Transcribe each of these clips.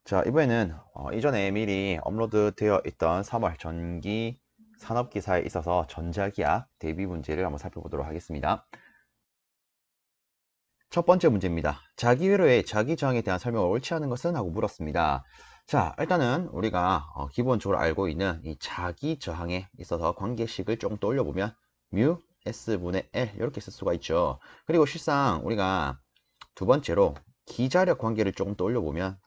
자, 이번에는 이전에 미리 업로드 되어 있던 3월 전기 산업기사에 있어서 전자기압 대비 문제를 한번 살펴보도록 하겠습니다. 첫 번째 문제입니다. 자기 회로의 자기 저항에 대한 설명을 옳지 않은 것은? 하고 물었습니다. 자, 일단은 우리가 기본적으로 알고 있는 이 자기 저항에 있어서 관계식을 조금 떠올려 보면 뮤 S분의 L 이렇게 쓸 수가 있죠. 그리고 실상 우리가 두 번째로 기자력 관계를 조금 떠올려 보면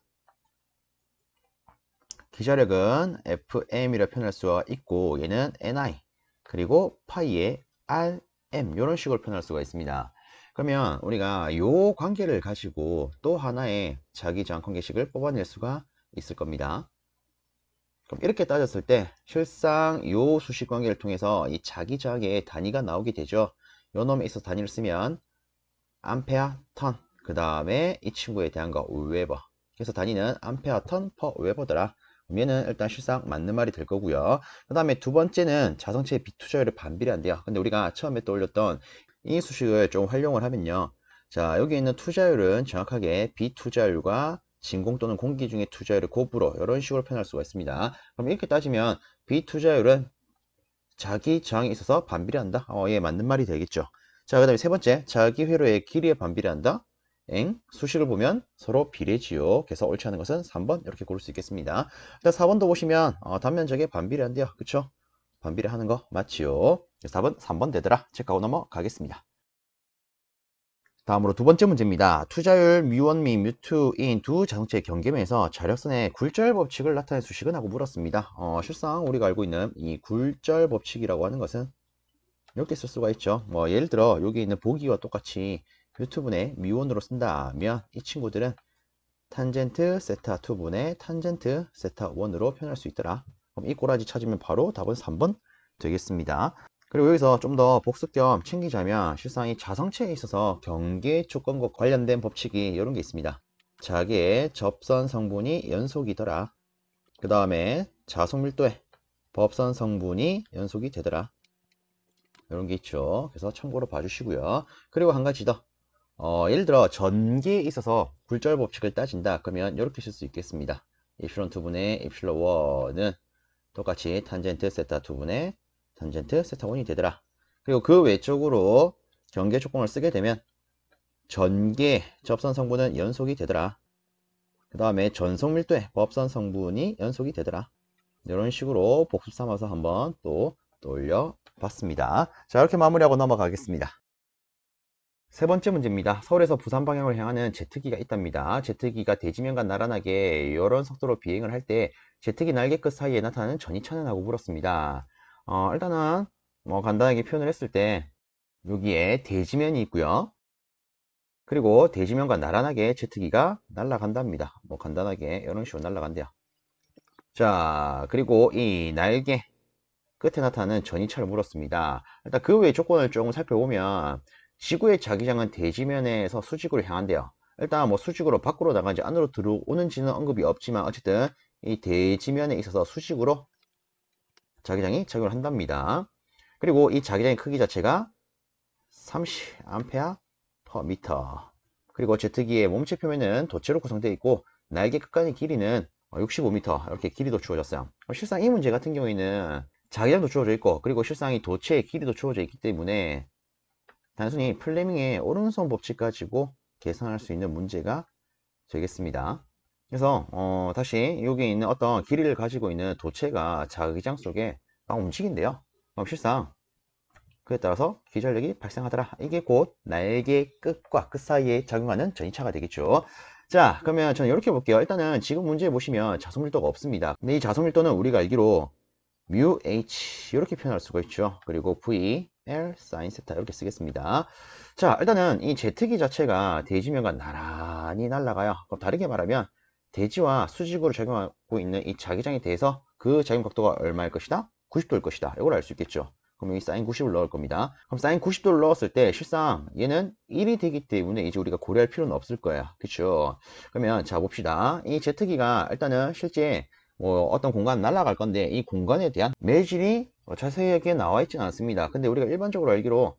기자력은 FM이라 표현할 수가 있고 얘는 NI 그리고 파이의 RM 이런 식으로 표현할 수가 있습니다. 그러면 우리가 이 관계를 가지고 또 하나의 자기저항 관계식을 뽑아낼 수가 있을 겁니다. 그럼 이렇게 따졌을 때 실상 이 수식 관계를 통해서 이 자기저항의 단위가 나오게 되죠. 요 놈에 있어서 단위를 쓰면 암페어 턴, 그 다음에 이 친구에 대한 거 웨버. 그래서 단위는 암페어 턴 퍼 웨버더라. 얘는 일단 실상 맞는 말이 될 거고요. 그 다음에 두 번째는 자동차의 비투자율을 반비례한대요. 근데 우리가 처음에 떠올렸던 이 수식을 좀 활용을 하면요. 자, 여기 있는 투자율은 정확하게 비투자율과 진공 또는 공기 중의 투자율을 곱으로 이런 식으로 표현할 수가 있습니다. 그럼 이렇게 따지면 비투자율은 자기 저항에 있어서 반비례한다. 예, 맞는 말이 되겠죠. 자, 그 다음에 세 번째, 자기 회로의 길이에 반비례한다. 수식을 보면 서로 비례지요. 그래서 옳지 않은 것은 3번 이렇게 고를 수 있겠습니다. 일단 4번도 보시면 단면적에 반비례한대요. 그쵸? 반비례하는 거 맞지요. 그래서 답은 3번 되더라. 체크하고 넘어가겠습니다. 다음으로 두 번째 문제입니다. 투자율 뮤1 및 뮤2인 두 자동차의 경계면에서 자력선의 굴절 법칙을 나타낸 수식은? 하고 물었습니다. 실상 우리가 알고 있는 이 굴절 법칙이라고 하는 것은 이렇게 쓸 수가 있죠. 예를 들어 여기 있는 보기와 똑같이 뮤2분의 뮤1으로 쓴다면 이 친구들은 탄젠트 세타 2분의 탄젠트 세타 1으로 표현할 수 있더라. 그럼 이 꼬라지 찾으면 바로 답은 3번 되겠습니다. 그리고 여기서 좀 더 복습 겸 챙기자면 실상 이 자성체에 있어서 경계 조건과 관련된 법칙이 이런 게 있습니다. 자기의 접선 성분이 연속이더라. 그 다음에 자속 밀도에 법선 성분이 연속이 되더라. 이런 게 있죠. 그래서 참고로 봐주시고요. 그리고 한 가지 더. 예를 들어 전기에 있어서 굴절 법칙을 따진다. 그러면 이렇게 쓸 수 있겠습니다. 입실론 2분의 입실론 1은 똑같이 탄젠트 세타 2분의 탄젠트 세타 1이 되더라. 그리고 그 외적으로 경계 조건을 쓰게 되면 전개 접선 성분은 연속이 되더라. 그 다음에 전속 밀도의 법선 성분이 연속이 되더라. 이런 식으로 복습 삼아서 한번 또 떠올려 봤습니다. 자, 이렇게 마무리하고 넘어가겠습니다. 세 번째 문제입니다. 서울에서 부산 방향으로 향하는 제트기가 있답니다. 제트기가 대지면과 나란하게 이런 속도로 비행을 할 때 제트기 날개 끝 사이에 나타나는 전이차는? 하고 물었습니다. 일단은 간단하게 표현을 했을 때 여기에 대지면이 있고요. 그리고 대지면과 나란하게 제트기가 날아간답니다. 간단하게 이런 식으로 날아간대요. 자, 그리고 이 날개 끝에 나타나는 전이차를 물었습니다. 일단 그 외의 조건을 조금 살펴보면 지구의 자기장은 대지면에서 수직으로 향한대요. 일단 수직으로 밖으로 나가는지 안으로 들어오는지는 언급이 없지만 어쨌든 이 대지면에 있어서 수직으로 자기장이 작용을 한답니다. 그리고 이 자기장의 크기 자체가 30A per 미터. 그리고 제트기의 몸체 표면은 도체로 구성되어 있고 날개 끝간의 길이는 65m 이렇게 길이도 주어졌어요. 실상 이 문제 같은 경우에는 자기장도 주어져 있고 그리고 실상 이 도체의 길이도 주어져 있기 때문에 단순히 플레밍의 오른손 법칙 가지고 계산할 수 있는 문제가 되겠습니다. 그래서 다시 여기 있는 어떤 길이를 가지고 있는 도체가 자기장 속에 막 움직인대요. 그럼 실상 그에 따라서 기절력이 발생하더라. 이게 곧 날개 끝과 끝 사이에 작용하는 전이차가 되겠죠. 자, 그러면 저는 이렇게 볼게요. 일단은 지금 문제에 보시면 자속밀도가 없습니다. 근데 이 자속밀도는 우리가 알기로 뮤 h 이렇게 표현할 수가 있죠. 그리고 v l sin 세타 이렇게 쓰겠습니다. 자, 일단은 이 제트기 자체가 대지면과 나란히 날아가요. 그럼 다르게 말하면 대지와 수직으로 작용하고 있는 이 자기장에 대해서 그 작용 각도가 얼마일 것이다? 90도일 것이다. 이걸 알 수 있겠죠. 그럼 여기 사인 90을 넣을 겁니다. 그럼 사인 90도를 넣었을 때 실상 얘는 1이 되기 때문에 이제 우리가 고려할 필요는 없을 거야. 그쵸? 그러면 자 봅시다. 이 제트기가 일단은 실제 어떤 공간 날아갈 건데 이 공간에 대한 매질이 자세하게 나와 있지는 않습니다. 근데 우리가 일반적으로 알기로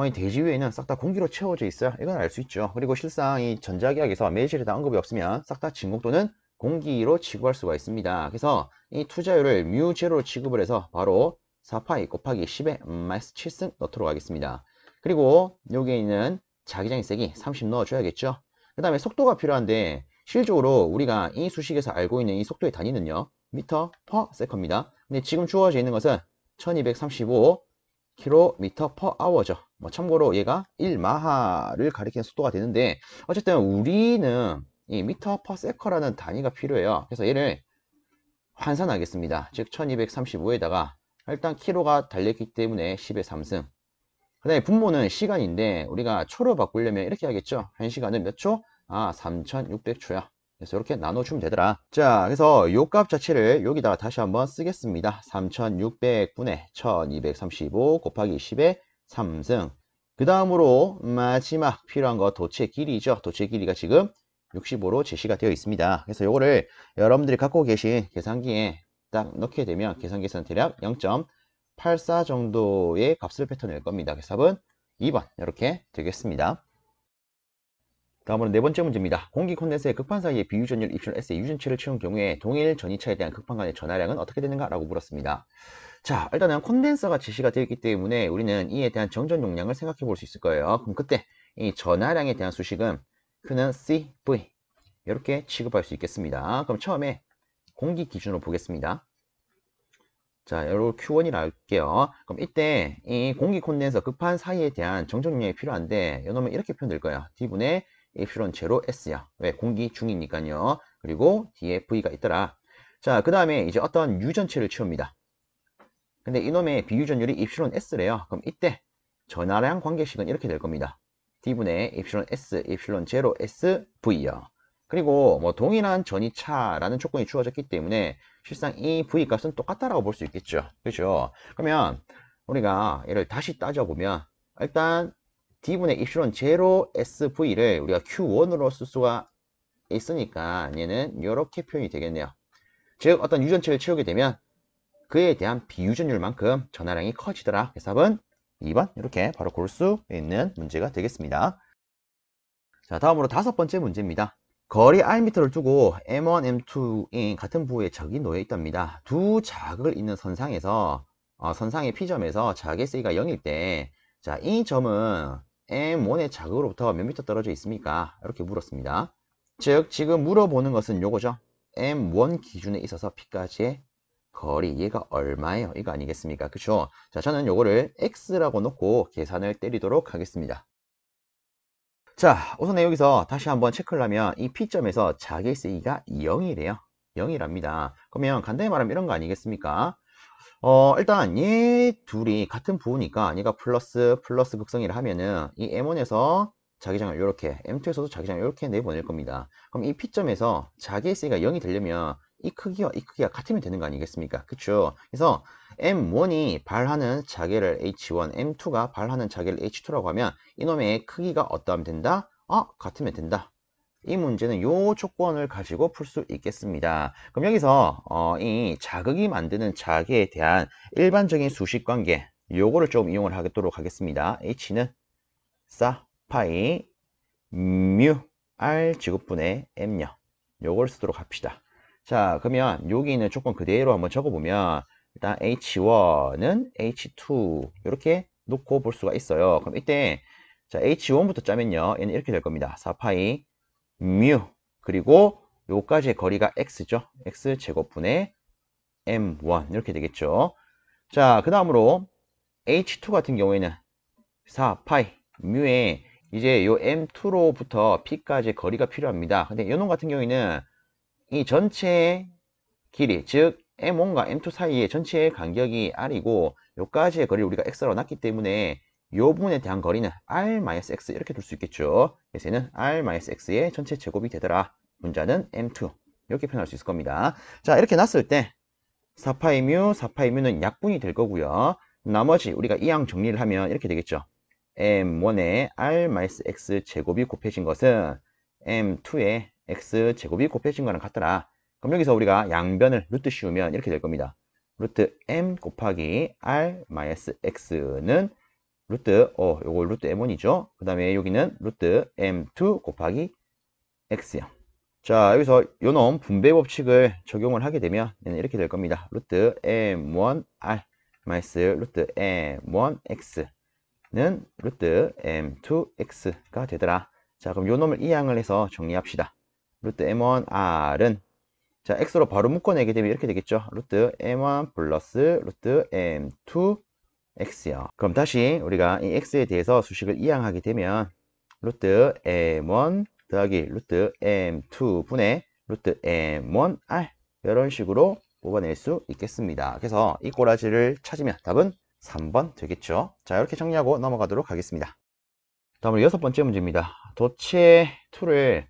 이 대지 위에는 싹 다 공기로 채워져 있어요. 이건 알 수 있죠. 그리고 실상 이 전자기학에서 매질에 대한 언급이 없으면 싹 다 진공 또는 공기로 취급할 수가 있습니다. 그래서 이 투자율을 μ0로 취급을 해서 바로 4파이 곱하기 10의 마이너스 7승 넣도록 하겠습니다. 그리고 여기에 있는 자기장의 세기 30 넣어줘야겠죠. 그 다음에 속도가 필요한데 실질적으로 우리가 이 수식에서 알고 있는 이 속도의 단위는요, 미터 퍼 세컨입니다. 근데 지금 주어져 있는 것은 1235 km per hour죠. 뭐 참고로 얘가 1마하를 가리키는 속도가 되는데 어쨌든 우리는 이 미터 퍼 세컨이라는 단위가 필요해요. 그래서 얘를 환산하겠습니다. 즉 1235에다가 일단 km가 달렸기 때문에 10의 3승. 그 다음에 분모는 시간인데 우리가 초로 바꾸려면 이렇게 하겠죠. 1시간은 몇 초? 3600초야. 그래서 이렇게 나눠주면 되더라. 자, 그래서 요 값 자체를 여기다가 다시 한번 쓰겠습니다. 3600분의 1235 곱하기 10의 3승. 그 다음으로 마지막 필요한 거 도체 길이죠. 도체 길이가 지금 65로 제시가 되어 있습니다. 그래서 요거를 여러분들이 갖고 계신 계산기에 딱 넣게 되면 계산기에서는 대략 0.84 정도의 값을 뱉어낼 겁니다. 그래서 답은 2번 이렇게 되겠습니다. 다음으로 네 번째 문제입니다. 공기 콘덴서의 극판 사이의 비유전율 입실 S의 유전체를 채운 경우에 동일 전이차에 대한 극판 간의 전하량은 어떻게 되는가? 라고 물었습니다. 자, 일단은 콘덴서가 제시가 되어 있기 때문에 우리는 이에 대한 정전 용량을 생각해 볼 수 있을 거예요. 그럼 그때 이 전하량에 대한 수식은 Q는 CV 이렇게 취급할 수 있겠습니다. 그럼 처음에 공기 기준으로 보겠습니다. 자, 여러분 Q1이라 할게요. 그럼 이때 이 공기 콘덴서 극판 사이에 대한 정전 용량이 필요한데 이놈은 이렇게 표현될 거예요. D분의 에프실론 제로 S야. 왜? 공기 중이니까요. 그리고 뒤에 V가 있더라. 자, 그 다음에 이제 어떤 유전체를 채웁니다. 근데 이놈의 비유전율이 입실론 S래요. 그럼 이때 전하량 관계식은 이렇게 될 겁니다. D분의 입실론 S, 입실론 제로 S, V요. 그리고 뭐 동일한 전이차라는 조건이 주어졌기 때문에 실상 이 V 값은 똑같다라고 볼 수 있겠죠. 그렇죠? 그러면 우리가 얘를 다시 따져보면 일단 D분의 입실론 제로 SV를 우리가 Q1으로 쓸 수가 있으니까 얘는 이렇게 표현이 되겠네요. 즉 어떤 유전체를 채우게 되면 그에 대한 비유전율만큼 전하량이 커지더라. 그래서 답은 2번 이렇게 바로 고를 수 있는 문제가 되겠습니다. 자, 다음으로 다섯 번째 문제입니다. 거리 Rm를 두고 M1, M2인 같은 부호에 적이 놓여 있답니다. 두 자극을 잇는 선상에서 선상의 P점에서 자극의 세기가 0일 때 자, 이 점은 M1의 자극으로부터 몇 미터 떨어져 있습니까? 이렇게 물었습니다. 즉 지금 물어보는 것은 요거죠. M1 기준에 있어서 P까지의 거리 얘가 얼마예요? 이거 아니겠습니까? 그쵸? 자, 저는 요거를 X라고 놓고 계산을 때리도록 하겠습니다. 자, 우선 여기서 다시 한번 체크를 하면 이 P점에서 자기의 세기가 0이래요. 0이랍니다. 그러면 간단히 말하면 이런 거 아니겠습니까? 일단 얘 둘이 같은 부호니까 얘가 플러스 극성이라 하면은 이 M1에서 자기장을 이렇게 M2에서도 자기장을 이렇게 내보낼 겁니다. 그럼 이 P점에서 자기의 세기가 0이 되려면 이 크기와 이 크기가 같으면 되는 거 아니겠습니까? 그쵸? 그래서 M1이 발하는 자개를 H1, M2가 발하는 자개를 H2라고 하면 이놈의 크기가 어떠하면 된다? 같으면 된다. 이 문제는 요 조건을 가지고 풀 수 있겠습니다. 그럼 여기서 이 자극이 만드는 자개에 대한 일반적인 수식 관계 요거를 좀 이용을 하도록 하겠습니다. H는 4 파이 뮤 R 제곱분의 M요. 요걸 쓰도록 합시다. 자, 그러면 여기 있는 조건 그대로 한번 적어보면 일단 H1은 H2 이렇게 놓고 볼 수가 있어요. 그럼 이때 자 H1부터 짜면요. 얘는 이렇게 될 겁니다. 4파이 뮤 그리고 요까지의 거리가 x죠. x 제곱분의 m1 이렇게 되겠죠. 자, 그 다음으로 h2 같은 경우에는 4파이 뮤에 이제 요 m2로부터 p까지 거리가 필요합니다. 근데 요놈 같은 경우에는 이 전체의 길이 즉 m1과 m2 사이의 전체의 간격이 r이고 요까지의 거리를 우리가 x로 놨기 때문에 요 부분에 대한 거리는 r-x 이렇게 둘 수 있겠죠. 그래서 얘는 r-x의 전체 제곱이 되더라. 분자는 m2 이렇게 표현할 수 있을 겁니다. 자, 이렇게 놨을 때 4파이뮤, 4파이뮤는 약분이 될 거고요. 나머지 우리가 이항 정리를 하면 이렇게 되겠죠. m1의 r-x 제곱이 곱해진 것은 m2의 x 제곱이 곱해진 거랑 같더라. 그럼 여기서 우리가 양변을 루트 씌우면 이렇게 될 겁니다. 루트 m 곱하기 r-x는 루트, 요거 루트 m1이죠. 그 다음에 여기는 루트 m2 곱하기 x요. 자, 여기서 요놈 분배 법칙을 적용을 하게 되면 얘는 이렇게 될 겁니다. 루트 m1r 마이너스 루트 m1x는 루트 m2x가 되더라. 자, 그럼 요놈을 이항을 해서 정리합시다. 루트 m1r은 자, x로 바로 묶어내게 되면 이렇게 되겠죠. 루트 m1 플러스 루트 m2x요. 그럼 다시 우리가 이 x에 대해서 수식을 이항하게 되면 루트 m1 더하기 루트 m2 분의 루트 m1r 이런 식으로 뽑아낼 수 있겠습니다. 그래서 이 꼬라지를 찾으면 답은 3번 되겠죠. 자, 이렇게 정리하고 넘어가도록 하겠습니다. 다음으로 6번째 문제입니다. 도체 2를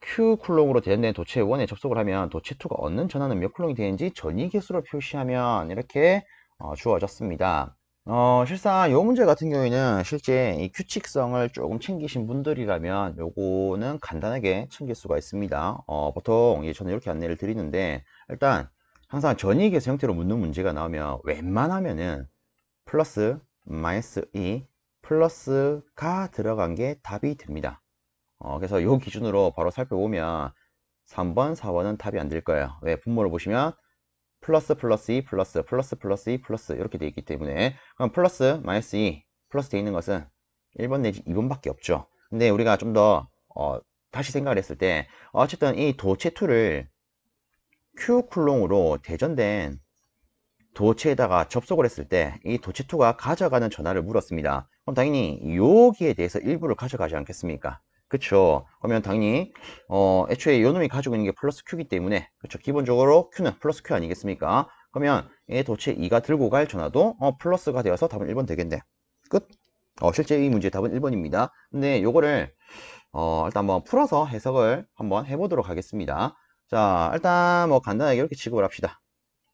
Q 쿨롱으로 되는 도체 1에 접속을 하면 도체 2가 얻는 전하는 몇 쿨롱이 되는지 전위 개수로 표시하면 이렇게 주어졌습니다. 실상 이 문제 같은 경우에는 실제 이 규칙성을 조금 챙기신 분들이라면 요거는 간단하게 챙길 수가 있습니다. 보통 저는 이렇게 안내를 드리는데 일단 항상 전위 개수 형태로 묻는 문제가 나오면 웬만하면은 플러스, 마이너스 2, 플러스가 들어간 게 답이 됩니다. 그래서 이 기준으로 바로 살펴보면 3번, 4번은 답이 안 될 거예요. 왜? 분모를 보시면 플러스 플러스 2 플러스 플러스 플러스 2 플러스 이렇게 되어 있기 때문에 그럼 플러스 마이너스 2 플러스 되어 있는 것은 1번 내지 2번밖에 없죠. 근데 우리가 좀 더 다시 생각을 했을 때 어쨌든 이 도체2를 Q 쿨롱으로 대전된 도체에다가 접속을 했을 때 이 도체2가 가져가는 전하를 물었습니다. 그럼 당연히 여기에 대해서 일부를 가져가지 않겠습니까? 그쵸? 그러면 당연히 애초에 요놈이 가지고 있는 게 플러스 Q이기 때문에 그쵸? 기본적으로 Q는 플러스 Q 아니겠습니까? 그러면 이 도체 2가 들고 갈 전하도 플러스가 되어서 답은 1번 되겠네. 끝? 실제 이 문제의 답은 1번입니다. 근데 요거를 일단 한번 풀어서 해석을 한번 해보도록 하겠습니다. 자, 일단 뭐 간단하게 이렇게 취급을 합시다.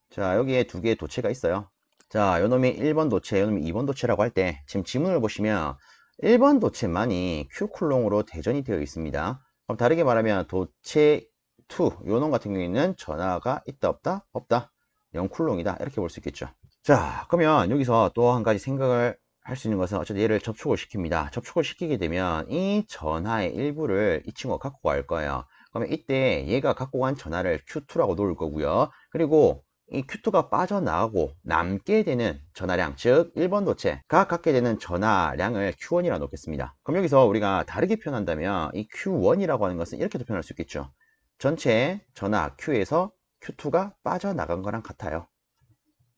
자, 여기에 두 개의 도체가 있어요. 자, 요놈이 1번 도체, 요놈이 2번 도체라고 할 때 지금 지문을 보시면 1번 도체만이 Q쿨롱으로 대전이 되어 있습니다. 그럼 다르게 말하면 도체 2, 요놈 같은 경우에는 전하가 있다 없다? 없다. 0쿨롱이다. 이렇게 볼 수 있겠죠. 자, 그러면 여기서 또 한 가지 생각을 할 수 있는 것은 어쨌든 얘를 접촉을 시킵니다. 접촉을 시키게 되면 이 전하의 일부를 이 친구가 갖고 갈 거예요. 그러면 이때 얘가 갖고 간 전하를 Q2라고 놓을 거고요. 그리고 이 Q2가 빠져나가고 남게 되는 전하량, 즉 1번 도체가 갖게 되는 전하량을 Q1이라 놓겠습니다. 그럼 여기서 우리가 다르게 표현한다면 이 Q1이라고 하는 것은 이렇게도 표현할 수 있겠죠. 전체 전하 Q에서 Q2가 빠져나간 거랑 같아요.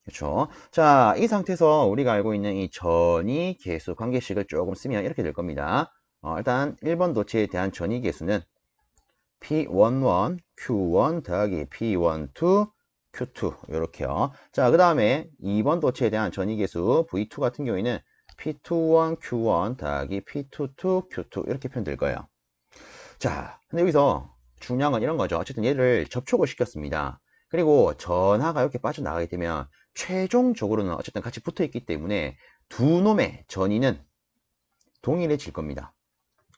그렇죠. 자, 이 상태에서 우리가 알고 있는 이 전위 계수 관계식을 조금 쓰면 이렇게 될 겁니다. 일단 1번 도체에 대한 전위 계수는 P11 Q1 더하기 P12 Q2 이렇게요. 자, 그 다음에 2번 도체에 대한 전위계수 V2 같은 경우에는 P21 Q1 더하기 P22 Q2 이렇게 표현될 거예요. 자, 근데 여기서 중요한 건 이런 거죠. 어쨌든 얘를 접촉을 시켰습니다. 그리고 전하가 이렇게 빠져나가게 되면 최종적으로는 어쨌든 같이 붙어 있기 때문에 두 놈의 전위는 동일해질 겁니다.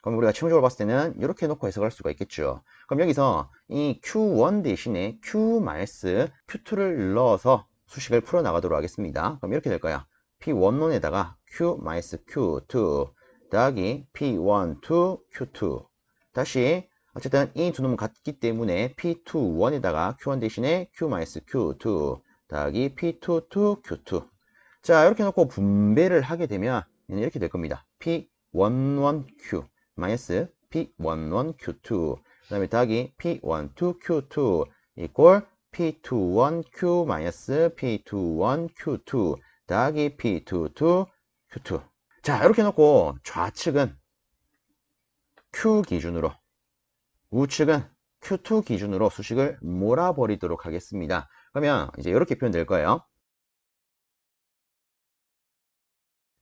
그럼 우리가 최종적으로 봤을 때는 이렇게 놓고 해석할 수가 있겠죠. 그럼 여기서 이 Q1 대신에 Q-Q2를 넣어서 수식을 풀어나가도록 하겠습니다. 그럼 이렇게 될 거야. P11에다가 Q-Q2 더하기 P12 Q2 다시 어쨌든 이 두 놈은 같기 때문에 P21에다가 Q1 대신에 Q-Q2 더하기 P22 Q2 자, 이렇게 놓고 분배를 하게 되면 이렇게 될 겁니다. P11Q 마이너스 P11Q2 그 다음에 더하기 P12Q2 이꼴 P21Q 마이너스 P21Q2 더하기 P22Q2 자, 이렇게 놓고 좌측은 Q 기준으로 우측은 Q2 기준으로 수식을 몰아버리도록 하겠습니다. 그러면 이제 이렇게 표현될 거예요.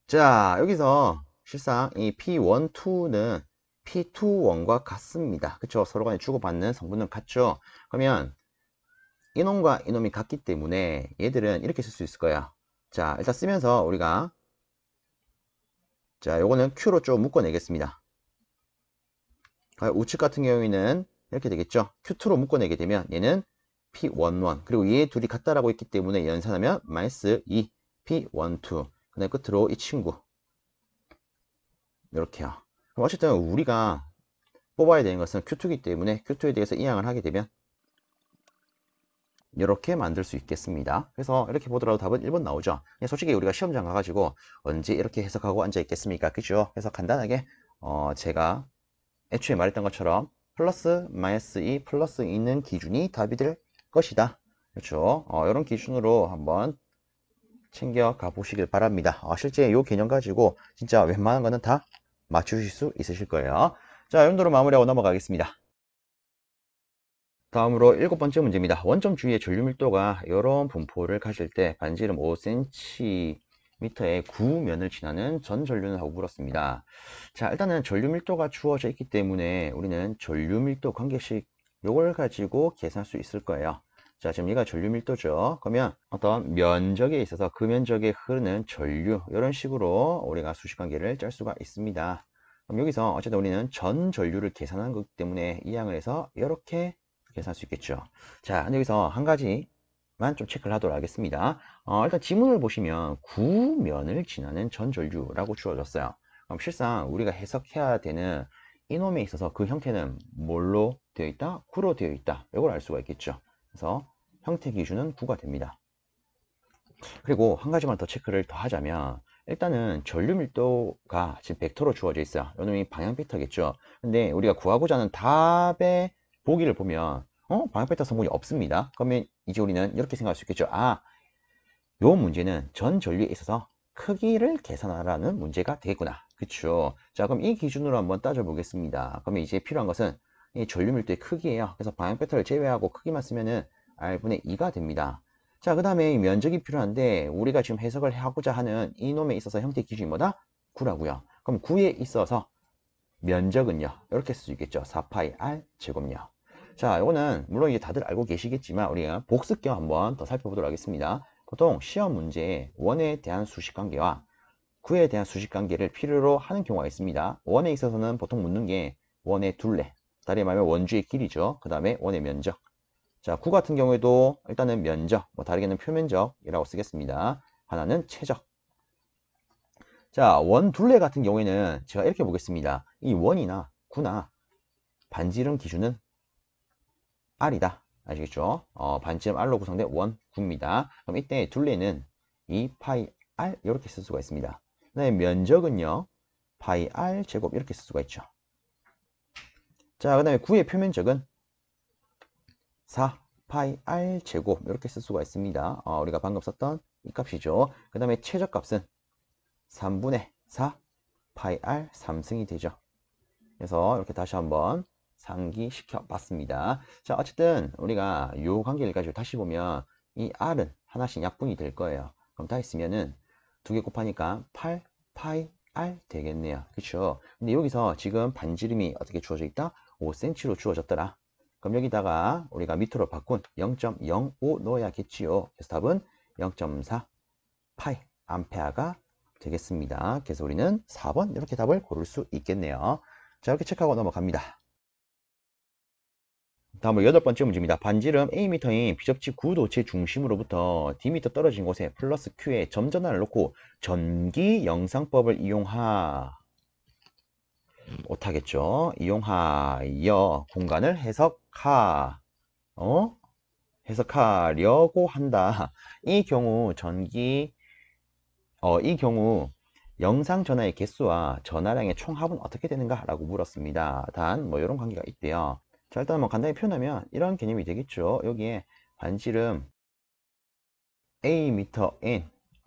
자, 여기서 실상 이 P1, 2는 P2, 1과 같습니다. 그쵸? 서로 간에 주고받는 성분은 같죠? 그러면 이놈과 이놈이 같기 때문에 얘들은 이렇게 쓸 수 있을 거야. 자, 일단 쓰면서 우리가 자, 요거는 Q로 좀 묶어내겠습니다. 우측 같은 경우에는 이렇게 되겠죠? Q2로 묶어내게 되면 얘는 P11 그리고 얘 둘이 같다라고 했기 때문에 연산하면 마이너스 2 P12 그 다음에 끝으로 이 친구 이렇게요. 그럼 어쨌든 우리가 뽑아야 되는 것은 Q2이기 때문에 Q2에 대해서 이항을 하게 되면 이렇게 만들 수 있겠습니다. 그래서 이렇게 보더라도 답은 1번 나오죠. 솔직히 우리가 시험장 가가지고 언제 이렇게 해석하고 앉아 있겠습니까? 그죠? 그래서 간단하게 제가 애초에 말했던 것처럼 플러스 마이너스 2 플러스 2는 기준이 답이 될 것이다. 그렇죠? 이런 기준으로 한번 챙겨가 보시길 바랍니다. 실제 이 개념 가지고 진짜 웬만한 거는 다 맞추실 수 있으실 거예요. 자, 이 정도로 마무리하고 넘어가겠습니다. 다음으로 7번째 문제입니다. 원점 주위의 전류 밀도가 이런 분포를 가질 때 반지름 5cm의 구면을 지나는 전 전류는 하고 물었습니다. 자, 일단은 전류 밀도가 주어져 있기 때문에 우리는 전류 밀도 관계식 요걸 가지고 계산할 수 있을 거예요. 자, 지금 얘가 전류 밀도죠. 그러면 어떤 면적에 있어서 그 면적에 흐르는 전류 이런 식으로 우리가 수식 관계를 짤 수가 있습니다. 그럼 여기서 어쨌든 우리는 전 전류를 계산한 거기 때문에 이 양을 해서 이렇게 계산할 수 있겠죠. 자, 여기서 한 가지만 좀 체크를 하도록 하겠습니다. 일단 지문을 보시면 구면을 지나는 전전류라고 주어졌어요. 그럼 실상 우리가 해석해야 되는 이놈에 있어서 그 형태는 뭘로 되어 있다? 구로 되어 있다. 이걸 알 수가 있겠죠. 그래서 형태 기준은 구가 됩니다. 그리고 한 가지만 더 체크를 더 하자면 일단은 전류 밀도가 지금 벡터로 주어져 있어요. 이놈이 방향 벡터겠죠. 근데 우리가 구하고자 하는 답의 보기를 보면 방향 벡터 성분이 없습니다. 그러면 이제 우리는 이렇게 생각할 수 있겠죠. 요 문제는 전 전류에 있어서 크기를 계산하라는 문제가 되겠구나. 그쵸? 자, 그럼 이 기준으로 한번 따져 보겠습니다. 그러면 이제 필요한 것은 이 전류 밀도의 크기예요. 그래서 방향 벡터를 제외하고 크기만 쓰면은 R분의 2가 됩니다. 자, 그 다음에 면적이 필요한데 우리가 지금 해석을 하고자 하는 이놈에 있어서 형태 기준이 뭐다? 9라고요. 그럼 9에 있어서 면적은요, 이렇게 쓸 수 있겠죠. 4파이 R 제곱요. 자, 이거는 물론 이제 다들 알고 계시겠지만 우리가 복습 겸 한번 더 살펴보도록 하겠습니다. 보통 시험 문제에 원에 대한 수식 관계와 구에 대한 수식 관계를 필요로 하는 경우가 있습니다. 원에 있어서는 보통 묻는 게 원의 둘레, 다리 말하면 원주의 길이죠. 그 다음에 원의 면적. 자, 구 같은 경우에도 일단은 면적, 다르게는 표면적이라고 쓰겠습니다. 하나는 최적. 자, 원 둘레 같은 경우에는 제가 이렇게 보겠습니다. 이 원이나 구나 반지름 기준은 R이다. 아시겠죠? 반지름 R로 구성된 원, 구입니다. 그럼 이때 둘레는 2파이 R 이렇게 쓸 수가 있습니다. 그다음에 면적은요, 파이 R 제곱 이렇게 쓸 수가 있죠. 자, 그 다음에 구의 표면적은 4파이 R 제곱 이렇게 쓸 수가 있습니다. 우리가 방금 썼던 이 값이죠. 그 다음에 최저값은 3분의 4 파이 R 3승이 되죠. 그래서 이렇게 다시 한번 상기시켜 봤습니다. 자, 어쨌든 우리가 이 관계를 가지고 다시 보면 이 R은 하나씩 약분이 될 거예요. 그럼 다 있으면은 두 개 곱하니까 8 파이 R 되겠네요. 그쵸? 근데 여기서 지금 반지름이 어떻게 주어져 있다? 5cm로 주어졌더라. 그럼 여기다가 우리가 미터로 바꾼 0.05 넣어야겠지요. 그래서 답은 0.4 파이 암페어가 되겠습니다. 그래서 우리는 4번 이렇게 답을 고를 수 있겠네요. 자, 이렇게 체크하고 넘어갑니다. 다음은 8번째 문제입니다. 반지름 Am인 비접지 구도체 중심으로부터 Dm 떨어진 곳에 플러스 Q에 점전환을 놓고 전기 영상법을 이용하 못하겠죠. 이용하여 공간을 해석하려고 한다. 이 경우 이 경우 영상 전화의 개수와 전화량의 총합은 어떻게 되는가? 라고 물었습니다. 단, 이런 관계가 있대요. 자, 일단 간단히 표현하면 이런 개념이 되겠죠. 여기에 반지름 Am인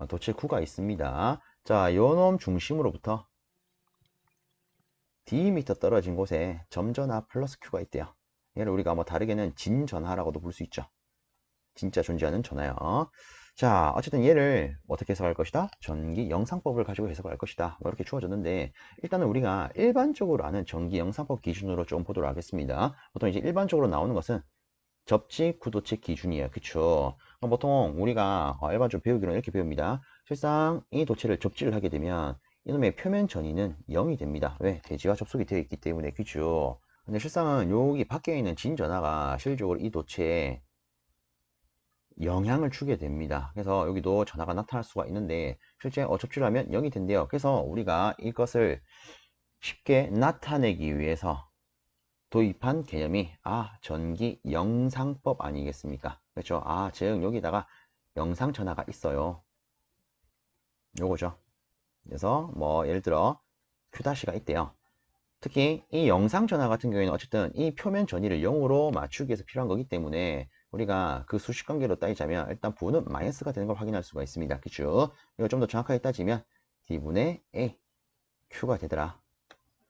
도체 구가 있습니다. 자, 요놈 중심으로부터 Dm 떨어진 곳에 점전하 플러스 Q가 있대요. 얘를 우리가 다르게는 진전하라고도 부를 수 있죠. 진짜 존재하는 전하요. 자, 어쨌든 얘를 어떻게 해석할 것이다? 전기 영상법을 가지고 해석할 것이다. 이렇게 주어졌는데, 일단은 우리가 일반적으로 아는 전기 영상법 기준으로 좀 보도록 하겠습니다. 보통 이제 일반적으로 나오는 것은 접지 구도체 기준이에요. 그쵸? 그럼 보통 우리가 일반적으로 배우기로는 이렇게 배웁니다. 실상 이 도체를 접지를 하게 되면 이놈의 표면 전위는 0이 됩니다. 왜? 대지와 접속이 되어 있기 때문에. 그쵸? 근데 실상은 여기 밖에 있는 진전하가 실질적으로 이 도체에 영향을 주게 됩니다. 그래서 여기도 전하가 나타날 수가 있는데 실제 접지를 하면 0이 된대요. 그래서 우리가 이것을 쉽게 나타내기 위해서 도입한 개념이 전기 영상법 아니겠습니까? 그렇죠? 즉 여기다가 영상 전화가 있어요. 요거죠. 그래서 뭐 예를 들어 Q-가 있대요. 특히 이 영상 전화 같은 경우에는 어쨌든 이 표면 전위를 0으로 맞추기 위해서 필요한 거기 때문에 우리가 그 수식 관계로 따지자면 일단 부는 마이너스가 되는 걸 확인할 수가 있습니다. 그쵸? 이거 좀 더 정확하게 따지면 D분의 A, Q가 되더라.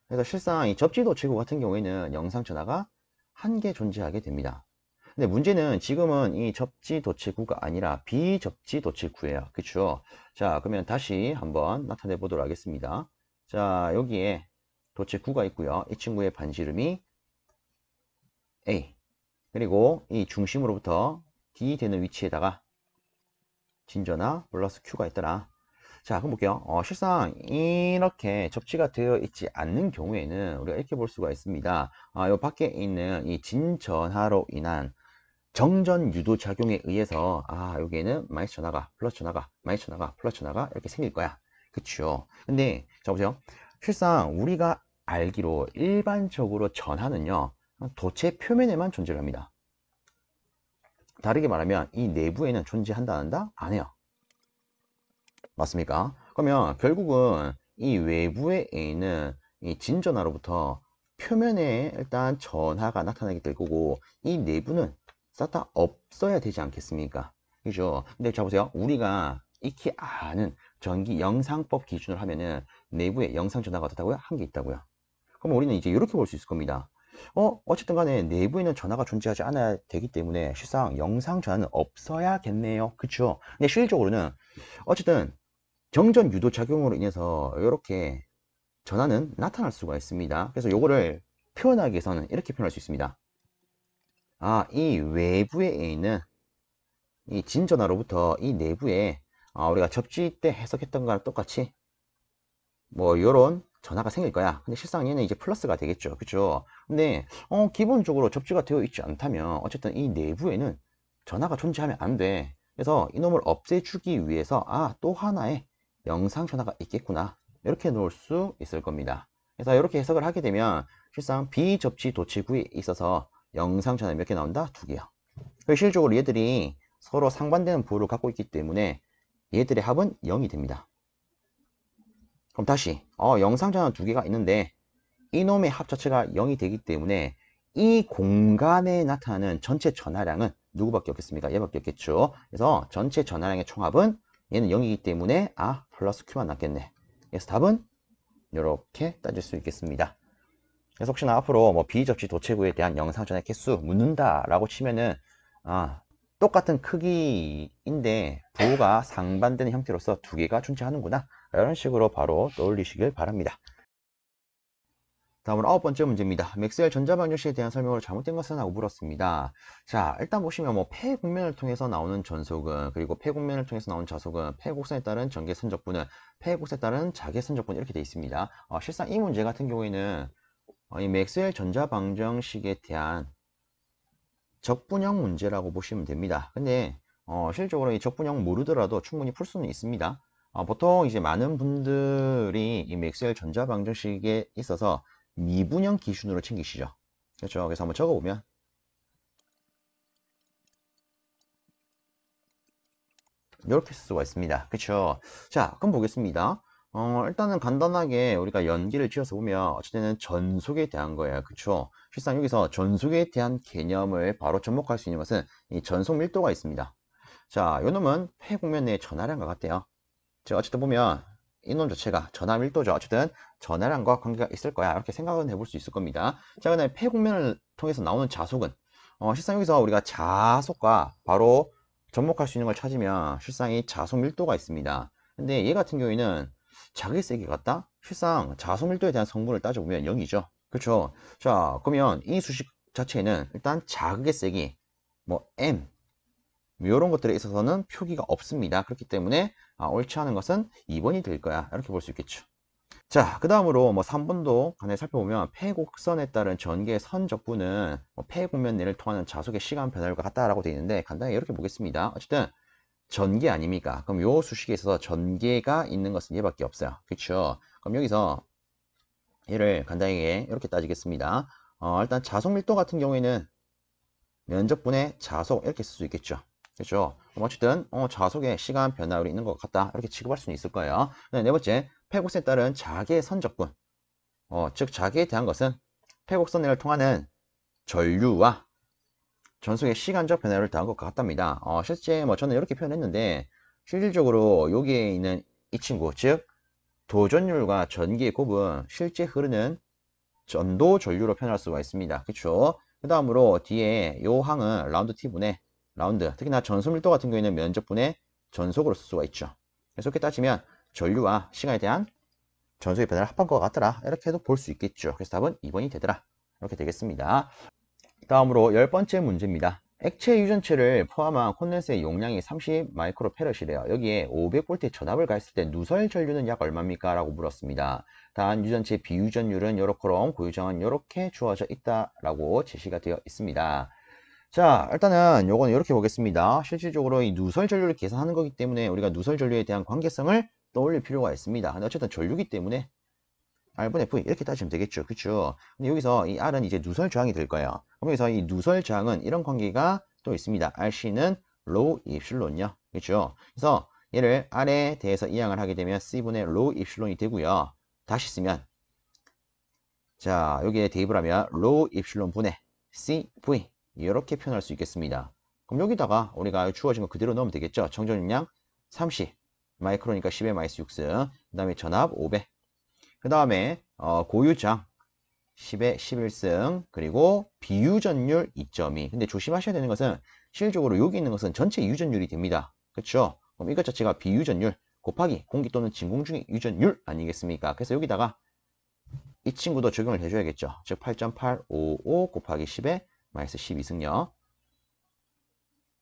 그래서 실상 이 접지 도체구 같은 경우에는 영상 전화가 한 개 존재하게 됩니다. 근데 문제는 지금은 이 접지 도체구가 아니라 비접지 도체구예요. 그쵸? 자, 그러면 다시 한번 나타내 보도록 하겠습니다. 자, 여기에 도체구가 있고요. 이 친구의 반지름이 A. 그리고 이 중심으로부터 D 되는 위치에다가 진전화 플러스 Q가 있더라. 자, 그럼 볼게요. 실상 이렇게 접지가 되어 있지 않는 경우에는 우리가 이렇게 볼 수가 있습니다. 이 밖에 있는 이 진전하로 인한 정전 유도 작용에 의해서 여기에는 마이너스 전화가 플러스 전화가 마이너스 전화가 플러스 전화가 이렇게 생길 거야. 그쵸? 근데 자 보세요. 실상 우리가 알기로 일반적으로 전하는요 도체 표면에만 존재를 합니다. 다르게 말하면 이 내부에는 존재한다 안 한다? 안 해요. 맞습니까? 그러면 결국은 이 외부에 있는 이 진전화로부터 표면에 일단 전하가 나타나게 될 거고 이 내부는 싹 다 없어야 되지 않겠습니까? 그죠? 근데 자 보세요. 우리가 익히 아는 전기 영상법 기준으로 하면은 내부에 영상 전화가 어떻다고요? 한 개 있다고요. 그럼 우리는 이제 이렇게 볼 수 있을 겁니다. 어쨌든 간에 내부에는 전화가 존재하지 않아야 되기 때문에 실상 영상 전화는 없어야겠네요. 그쵸? 근데 실질적으로는 어쨌든 정전 유도 작용으로 인해서 이렇게 전하는 나타날 수가 있습니다. 그래서 요거를 표현하기 위해서는 이렇게 표현할 수 있습니다. 이 외부에 있는 이 진전화로부터 이 내부에 우리가 접지 때 해석했던 거랑 똑같이 뭐 요런 전하가 생길 거야. 근데 실상 얘는 이제 플러스가 되겠죠. 그죠? 근데 기본적으로 접지가 되어 있지 않다면 어쨌든 이 내부에는 전하가 존재하면 안 돼. 그래서 이놈을 없애주기 위해서 또 하나의 영상 전하가 있겠구나. 이렇게 놓을 수 있을 겁니다. 그래서 이렇게 해석을 하게 되면 실상 비접지 도체구에 있어서 영상 전하 몇 개 나온다? 두 개요. 실질적으로 얘들이 서로 상반되는 부호를 갖고 있기 때문에 얘들의 합은 0이 됩니다. 그럼 다시 영상 전화 두 개가 있는데 이놈의 합 자체가 0이 되기 때문에 이 공간에 나타나는 전체 전하량은 누구밖에 없겠습니까? 얘밖에 없겠죠. 그래서 전체 전하량의 총합은 얘는 0이기 때문에 플러스 Q만 남겠네. 그래서 답은 이렇게 따질 수 있겠습니다. 그래서 혹시나 앞으로 뭐 비접지 도체구에 대한 영상 전화 개수 묻는다 라고 치면은 똑같은 크기인데 부호가 상반되는 형태로서 두 개가 존재하는구나 이런 식으로 바로 떠올리시길 바랍니다. 다음으로 9번째 문제입니다. 맥스웰 전자방정식에 대한 설명으로 잘못된 것은 하고 물었습니다. 자, 일단 보시면 뭐 폐곡면을 통해서 나오는 전속은 그리고 폐곡면을 통해서 나오는 자속은 폐곡선에 따른 전개 선적분은 폐곡선에 따른 자개 선적분 이렇게 되어 있습니다. 실상 이 문제 같은 경우에는 이 맥스웰 전자방정식에 대한 적분형 문제라고 보시면 됩니다. 근데 실질적으로 이 적분형 모르더라도 충분히 풀 수는 있습니다. 보통 이제 많은 분들이 이 맥스웰 전자방정식에 있어서 미분형 기준으로 챙기시죠. 그렇죠. 그래서 한번 적어보면 이렇게 쓸 수가 있습니다. 그렇죠. 자, 그럼 보겠습니다. 일단은 간단하게 우리가 연기를 지어서 보면 어쨌든 전속에 대한 거예요. 그쵸? 실상 여기서 전속에 대한 개념을 바로 접목할 수 있는 것은 이 전속 밀도가 있습니다. 자, 요 놈은 폐곡면 내의 전하량과 같대요. 자, 어쨌든 보면 이놈 자체가 전하 밀도죠. 어쨌든 전하량과 관계가 있을 거야. 이렇게 생각은 해볼 수 있을 겁니다. 자, 그다음에 폐곡면을 통해서 나오는 자속은 실상 여기서 우리가 자속과 바로 접목할 수 있는 걸 찾으면 실상 이 자속 밀도가 있습니다. 근데 얘 같은 경우에는 자극의 세기 같다? 실상 자속 밀도에 대한 성분을 따져보면 0이죠. 그렇죠? 자, 그러면 이 수식 자체에는 일단 자극의 세기, 뭐 M, 이런 것들에 있어서는 표기가 없습니다. 그렇기 때문에 옳지 않은 것은 2번이 될 거야. 이렇게 볼 수 있겠죠. 자, 그 다음으로 뭐 3번도 간에 살펴보면 폐곡선에 따른 전개의 선적분은 뭐 폐곡면 내를 통하는 자속의 시간 변화율과 같다라고 되어 있는데 간단하게 이렇게 보겠습니다. 어쨌든 전개 아닙니까? 그럼 요 수식에 있어서 전개가 있는 것은 얘밖에 없어요. 그렇죠? 그럼 여기서 얘를 간단하게 이렇게 따지겠습니다. 일단 자속 밀도 같은 경우에는 면적분의 자속 이렇게 쓸 수 있겠죠. 그렇죠? 어쨌든 자속의 시간 변화율이 있는 것 같다 이렇게 취급할 수는 있을 거예요. 네 번째, 폐곡선에 따른 자기의 선적분. 즉 자기에 대한 것은 폐곡선을 통하는 전류와 전속의 시간적 변화를 더한 것 같답니다. 실제 저는 이렇게 표현했는데 실질적으로 여기에 있는 이 친구, 즉 도전율과 전기의 곱은 실제 흐르는 전도 전류로 표현할 수가 있습니다. 그렇죠? 그 다음으로 뒤에 요 항은 라운드 t분의 라운드, 특히나 전소 밀도 같은 경우에는 면적분의 전속으로 쓸 수가 있죠. 그래서 이렇게 따지면 전류와 시간에 대한 전속의 변화를 합한 것 같더라 이렇게 해도 볼 수 있겠죠. 그래서 답은 2번이 되더라 이렇게 되겠습니다. 다음으로 10번째 문제입니다. 액체 유전체를 포함한 콘덴서의 용량이 30 마이크로페럿이래요. 여기에 500V 전압을 가했을 때 누설 전류는 약 얼마입니까? 라고 물었습니다. 단 유전체 비유전율은 요렇게럼 고유정은 이렇게 주어져 있다라고 제시가 되어 있습니다. 자, 일단은 요거는 이렇게 보겠습니다. 실질적으로 이 누설 전류를 계산하는 거기 때문에 우리가 누설 전류에 대한 관계성을 떠올릴 필요가 있습니다. 근데 어쨌든 전류기 때문에 R분의 V 이렇게 따지면 되겠죠. 그쵸? 근데 여기서 이 R은 이제 누설 저항이 될 거예요. 그럼 여기서 이 누설 저항은 이런 관계가 또 있습니다. RC는 로우 입실론요. 그쵸? 그래서 얘를 R에 대해서 이항을 하게 되면 C분의 로우 입실론이 되고요. 다시 쓰면 자, 여기에 대입을 하면 로우 입실론 분의 CV 이렇게 표현할 수 있겠습니다. 그럼 여기다가 우리가 주어진 거 그대로 넣으면 되겠죠. 정전용량 30 마이크로니까 10의 마이너스 6승, 그 다음에 전압 500, 그 다음에 고유장 10의 11승, 그리고 비유전율 2.2. 근데 조심하셔야 되는 것은 실질적으로 여기 있는 것은 전체 유전율이 됩니다. 그렇죠? 그럼 이것 자체가 비유전율 곱하기 공기 또는 진공 중의 유전율 아니겠습니까? 그래서 여기다가 이 친구도 적용을 해줘야겠죠. 즉 8.855 곱하기 10의 마이너스 12승요.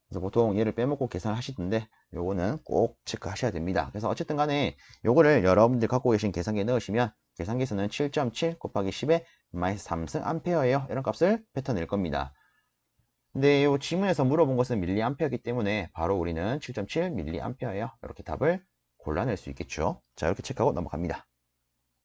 그래서 보통 얘를 빼먹고 계산하시던데 요거는 꼭 체크하셔야 됩니다. 그래서 어쨌든 간에 요거를 여러분들 갖고 계신 계산기에 넣으시면 계산기에서는 7.7 곱하기 10의 마이너스 3승 암페어예요. 이런 값을 뱉어낼 겁니다. 근데 요 지문에서 물어본 것은 밀리암페어이기 때문에 바로 우리는 7.7 밀리암페어예요. 이렇게 답을 골라낼 수 있겠죠. 자, 이렇게 체크하고 넘어갑니다.